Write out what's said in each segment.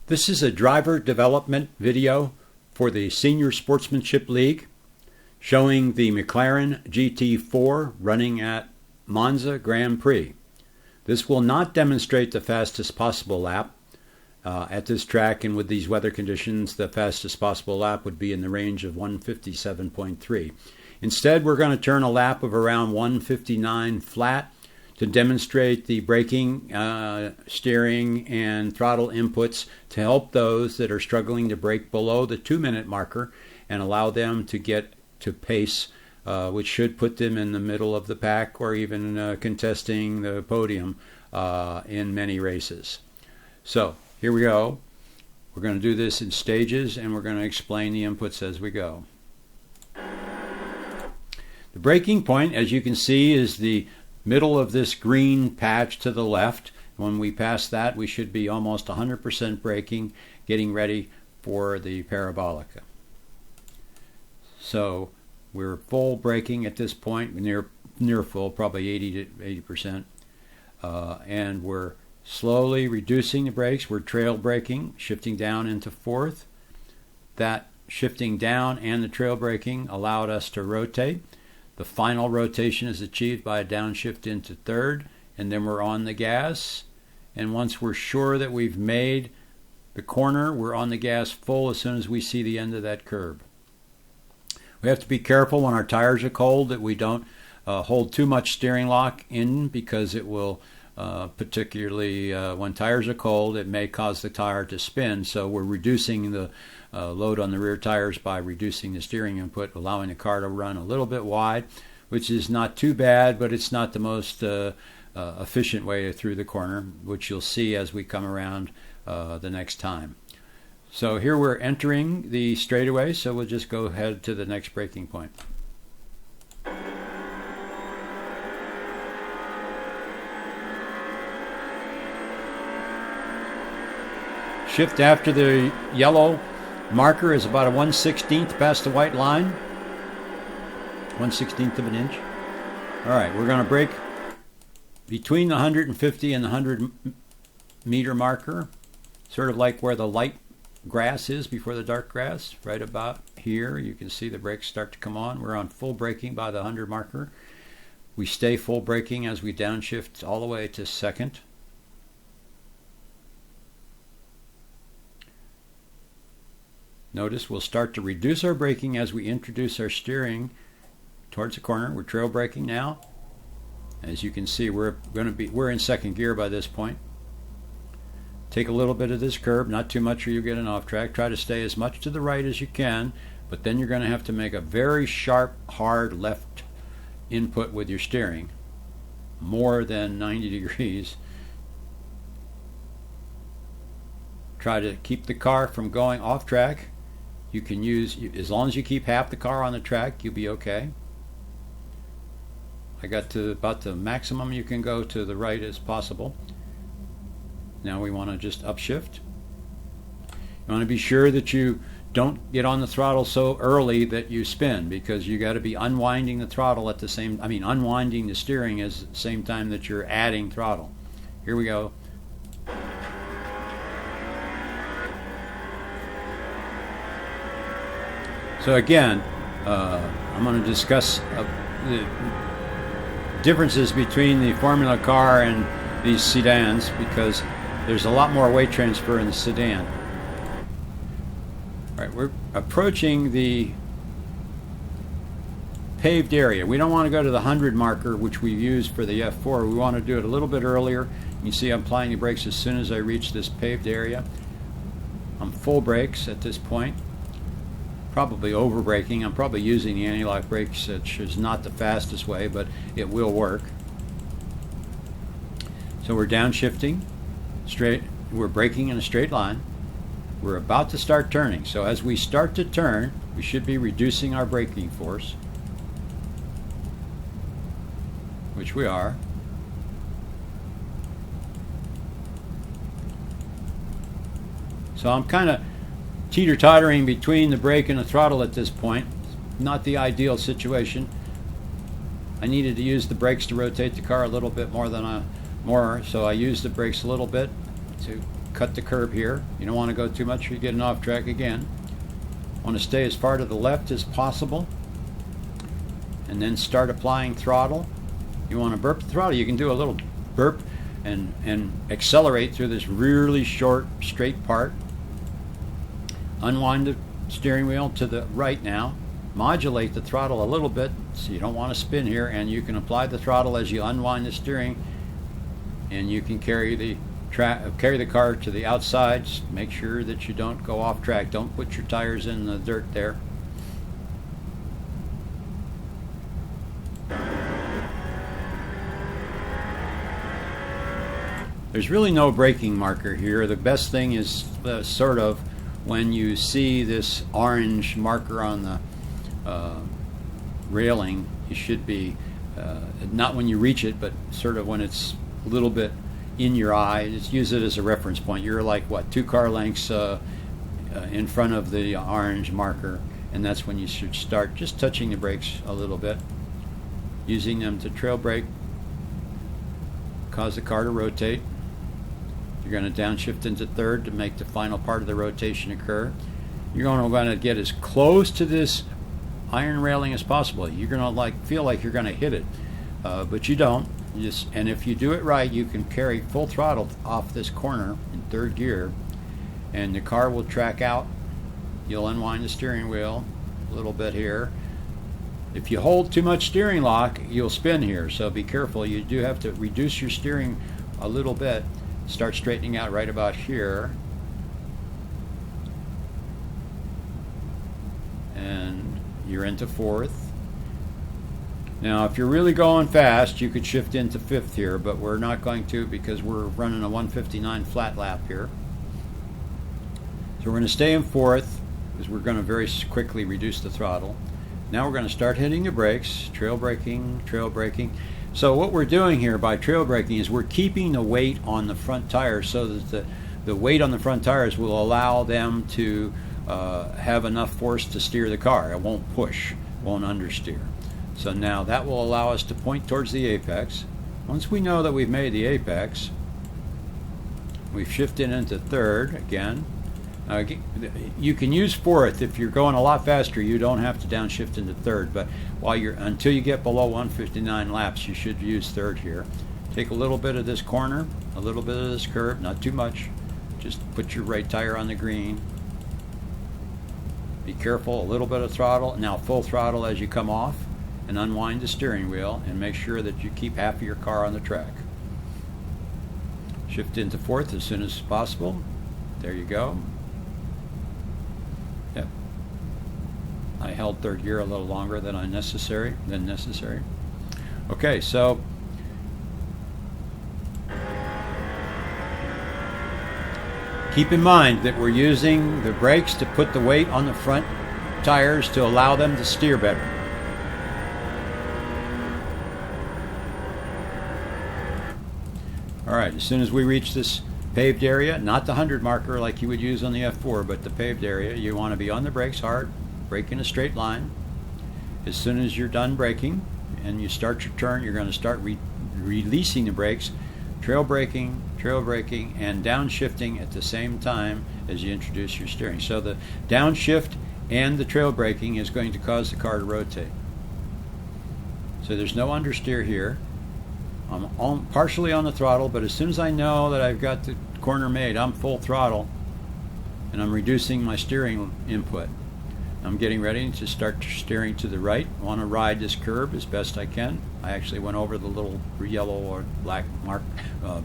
This is a driver development video for the Senior Sportsmanship League showing the McLaren GT4 running at Monza Grand Prix. This will not demonstrate the fastest possible lap at this track, and with these weather conditions the fastest possible lap would be in the range of 1:57.3. Instead, we're going to turn a lap of around 1:59 flat to demonstrate the braking, steering, and throttle inputs to help those that are struggling to brake below the 2-minute marker and allow them to get to pace, which should put them in the middle of the pack or even contesting the podium in many races. So here we go. We're going to do this in stages, and we're going to explain the inputs as we go. The braking point, as you can see, is the middle of this green patch to the left. When we pass that, we should be almost 100% braking, getting ready for the parabolica. So we're full braking at this point, near full, probably 80 to 80%, and we're slowly reducing the brakes. We're trail braking, shifting down into fourth. That shifting down and the trail braking allowed us to rotate. The final rotation is achieved by a downshift into third, and then we're on the gas. And once we're sure that we've made the corner, we're on the gas full as soon as we see the end of that curve. We have to be careful when our tires are cold that we don't hold too much steering lock in, because it will, particularly when tires are cold, it may cause the tire to spin. So we're reducing the load on the rear tires by reducing the steering input, allowing the car to run a little bit wide, which is not too bad, but it's not the most efficient way through the corner, which you'll see as we come around the next time. So here we're entering the straightaway, so we'll just go ahead to the next braking point. Shift after the yellow marker is about a 1/16th past the white line, 1/16th of an inch. All right, we're going to brake between the 150 and the 100 meter marker, sort of like where the light grass is before the dark grass, right about here. You can see the brakes start to come on. We're on full braking by the 100 marker. We stay full braking as we downshift all the way to second. Notice we'll start to reduce our braking as we introduce our steering towards the corner. We're trail braking now. As you can see, we're in second gear by this point. Take a little bit of this curb, not too much or you'll get an off track. Try to stay as much to the right as you can, but then you're going to have to make a very sharp, hard left input with your steering, more than 90 degrees. Try to keep the car from going off track. You can use, as long as you keep half the car on the track, you'll be okay. I got to about the maximum you can go to the right as possible. Now we want to just upshift. You want to be sure that you don't get on the throttle so early that you spin, because you got to be unwinding the throttle at the same, unwinding the steering at the same time that you're adding throttle. Here we go. So again, I'm going to discuss the differences between the Formula car and these sedans, because there's a lot more weight transfer in the sedan. All right, we're approaching the paved area. We don't want to go to the 100 marker, which we used for the F4. We want to do it a little bit earlier. You see I'm applying the brakes as soon as I reach this paved area. I'm full brakes at this point. Probably over braking. I'm probably using the anti-lock brakes, which is not the fastest way, but it will work. So we're downshifting straight. We're braking in a straight line. We're about to start turning. So as we start to turn, we should be reducing our braking force, which we are. So I'm kind of teeter-tottering between the brake and the throttle at this point. Not the ideal situation. I needed to use the brakes to rotate the car a little bit more, so I used the brakes a little bit to cut the curb here. You don't want to go too much or you're getting off track again. Want to stay as far to the left as possible, and then start applying throttle. You want to burp the throttle, you can do a little burp and accelerate through this really short straight part. Unwind the steering wheel to the right now. Modulate the throttle a little bit so you don't want to spin here, and you can apply the throttle as you unwind the steering, and you can carry the car to the outside. Just make sure that you don't go off track. Don't put your tires in the dirt there. There's really no braking marker here. The best thing is sort of when you see this orange marker on the railing. You should be not when you reach it, but sort of when it's a little bit in your eye. Just use it as a reference point. You're like, what, 2 car lengths in front of the orange marker, and that's when you should start just touching the brakes a little bit, using them to trail brake, cause the car to rotate. You're going to downshift into third to make the final part of the rotation occur. You're going to get as close to this iron railing as possible. You're going to feel like you're going to hit it, but you don't. And if you do it right, you can carry full throttle off this corner in third gear, and the car will track out. You'll unwind the steering wheel a little bit here. If you hold too much steering lock, you'll spin here, so be careful. You do have to reduce your steering a little bit. Start straightening out right about here, and you're into fourth. Now if you're really going fast, you could shift into fifth here, but we're not going to because we're running a 159 flat lap here. So we're going to stay in fourth because we're going to very quickly reduce the throttle. Now we're going to start hitting the brakes, trail braking, trail braking. So what we're doing here by trail braking is we're keeping the weight on the front tires so that the weight on the front tires will allow them to have enough force to steer the car. It won't push, won't understeer. So now that will allow us to point towards the apex. Once we know that we've made the apex, we've shifted into third again. You can use fourth if you're going a lot faster. You don't have to downshift into third, but until you get below 159 laps, you should use third here. Take a little bit of this corner, a little bit of this curve, not too much. Just put your right tire on the green. Be careful, a little bit of throttle. Now full throttle as you come off, and unwind the steering wheel, and make sure that you keep half of your car on the track. Shift into fourth as soon as possible. There you go. Yep. I held third gear a little longer than necessary. Okay, so keep in mind that we're using the brakes to put the weight on the front tires to allow them to steer better. All right, as soon as we reach this paved area, not the 100 marker like you would use on the F4, but the paved area, you want to be on the brakes hard, brake in a straight line. As soon as you're done braking and you start your turn, you're going to start releasing the brakes, trail braking, and downshifting at the same time as you introduce your steering. So the downshift and the trail braking is going to cause the car to rotate. So there's no understeer here. I'm partially on the throttle, but as soon as I know that I've got the corner made, I'm full throttle, and I'm reducing my steering input. I'm getting ready to start steering to the right. I want to ride this curb as best I can. I actually went over the little yellow or black mark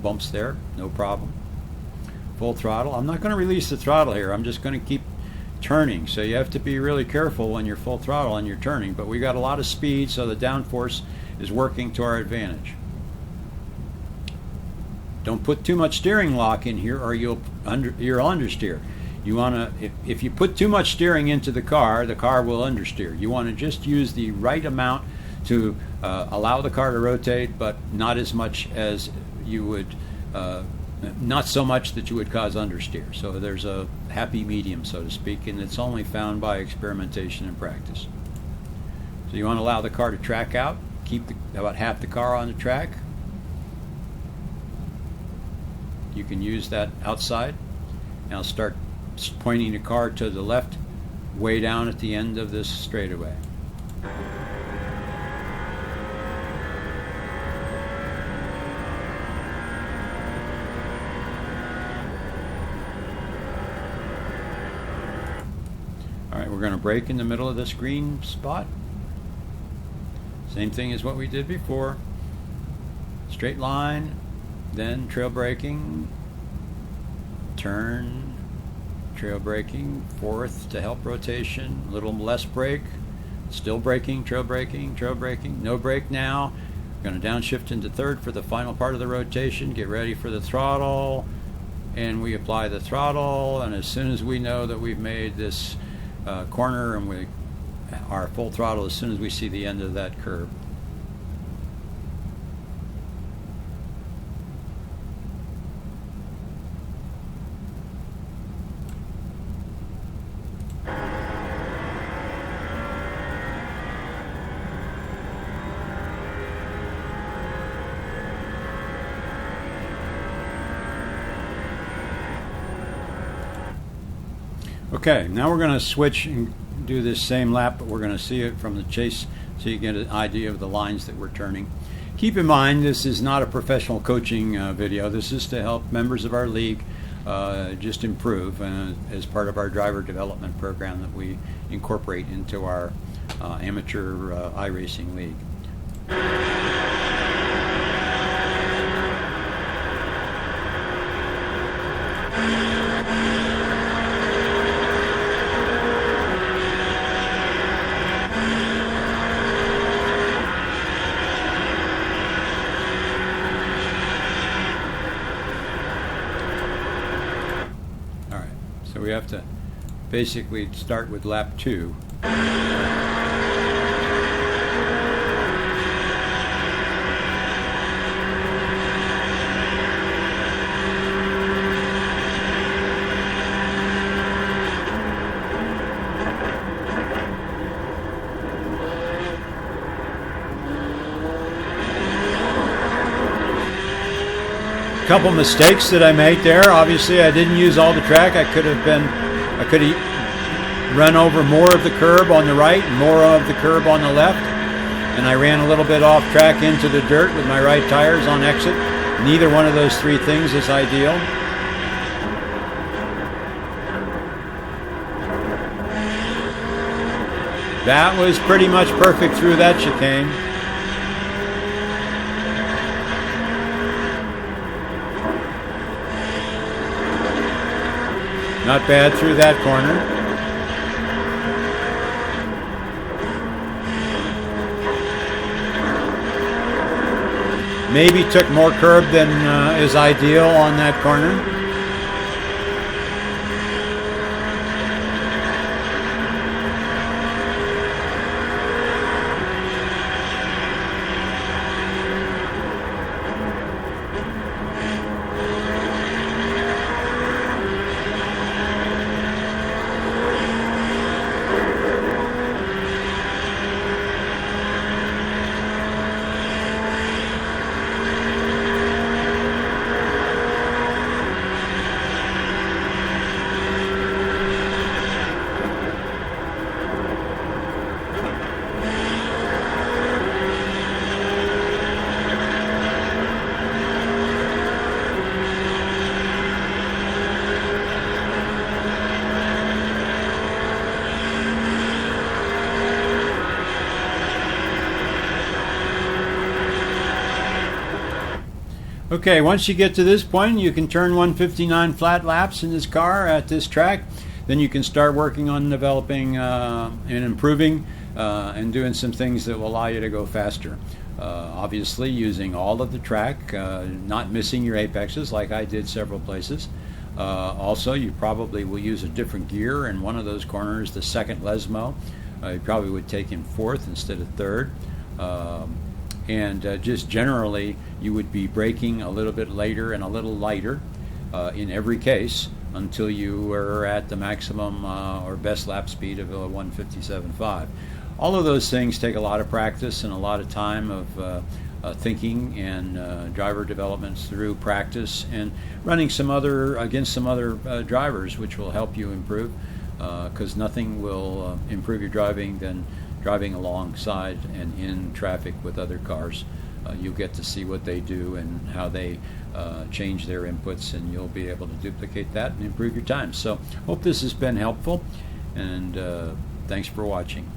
bumps there, no problem. Full throttle. I'm not going to release the throttle here. I'm just going to keep turning. So you have to be really careful when you're full throttle and you're turning. But we got a lot of speed, so the downforce is working to our advantage. Don't put too much steering lock in here, or you'll understeer. You want to, if you put too much steering into the car will understeer. You want to just use the right amount to allow the car to rotate, but not as much as you would, not so much that you would cause understeer. So there's a happy medium, so to speak, and it's only found by experimentation and practice. So you want to allow the car to track out, keep about half the car on the track. You can use that outside Now start pointing the car to the left, way down at the end of this straightaway. Alright, we're going to brake in the middle of this green spot. Same thing as what we did before. Straight line, then trail braking, turn, trail braking, fourth to help rotation, a little less brake, still braking, trail braking, no brake now. We're going to downshift into third for the final part of the rotation, get ready for the throttle, and we apply the throttle, and as soon as we know that we've made this corner, and we our full throttle as soon as we see the end of that curve. Okay, now we're going to switch and do this same lap, but we're going to see it from the chase so you get an idea of the lines that we're turning. Keep in mind, this is not a professional coaching video. This is to help members of our league just improve as part of our driver development program that we incorporate into our amateur iRacing league. So we have to basically start with lap 2. Couple mistakes that I made there. Obviously, I didn't use all the track. I could have run over more of the curb on the right and more of the curb on the left, and I ran a little bit off track into the dirt with my right tires on exit. Neither one of those three things is ideal. That was pretty much perfect through that chicane. Not bad through that corner. Maybe took more curb than is ideal on that corner. Okay, once you get to this point, you can turn 159 flat laps in this car at this track. Then you can start working on developing and improving and doing some things that will allow you to go faster. Obviously, using all of the track, not missing your apexes like I did several places. Also, you probably will use a different gear in one of those corners, the second Lesmo. You probably would take him fourth instead of third. And just generally, you would be braking a little bit later and a little lighter in every case until you are at the maximum or best lap speed of 157.5. All of those things take a lot of practice and a lot of time of thinking and driver developments through practice and running against some other drivers, which will help you improve, because nothing will improve your driving than driving alongside and in traffic with other cars. You'll get to see what they do and how they change their inputs, and you'll be able to duplicate that and improve your time. So hope this has been helpful, and thanks for watching.